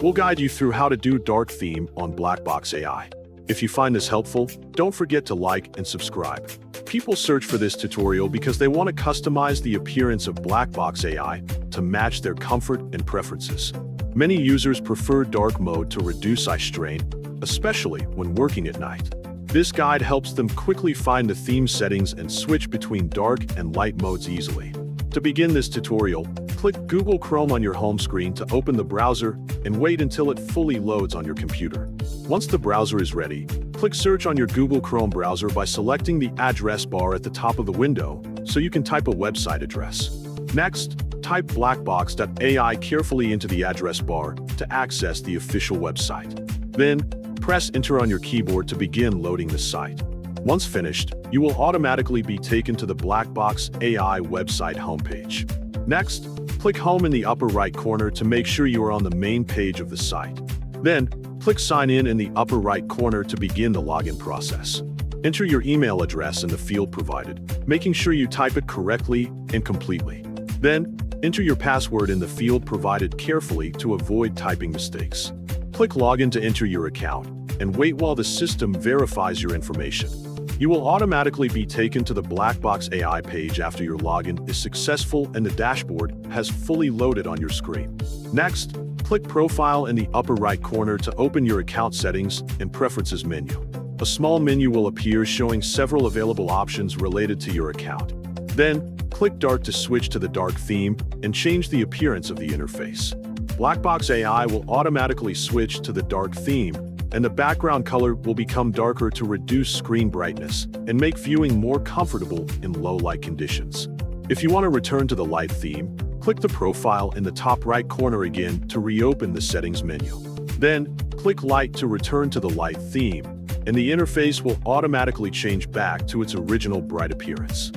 We'll guide you through how to do dark theme on Blackbox AI. If you find this helpful, don't forget to like and subscribe. People search for this tutorial because they want to customize the appearance of Blackbox AI to match their comfort and preferences. Many users prefer dark mode to reduce eye strain, especially when working at night. This guide helps them quickly find the theme settings and switch between dark and light modes easily. To begin this tutorial, click Google Chrome on your home screen to open the browser and wait until it fully loads on your computer. Once the browser is ready, click Search on your Google Chrome browser by selecting the address bar at the top of the window so you can type a website address. Next, type blackbox.ai carefully into the address bar to access the official website. Then, press Enter on your keyboard to begin loading the site. Once finished, you will automatically be taken to the Blackbox AI website homepage. Next, click Home in the upper right corner to make sure you are on the main page of the site. Then, click Sign in the upper right corner to begin the login process. Enter your email address in the field provided, making sure you type it correctly and completely. Then, enter your password in the field provided carefully to avoid typing mistakes. Click Login to enter your account, and wait while the system verifies your information. You will automatically be taken to the Blackbox AI page after your login is successful and the dashboard has fully loaded on your screen. Next, click Profile in the upper right corner to open your account settings and preferences menu. A small menu will appear showing several available options related to your account. Then, click Dark to switch to the dark theme and change the appearance of the interface. Blackbox AI will automatically switch to the dark theme, and the background color will become darker to reduce screen brightness and make viewing more comfortable in low light conditions. If you want to return to the light theme, click the profile in the top right corner again to reopen the settings menu. Then, click Light to return to the light theme, and the interface will automatically change back to its original bright appearance.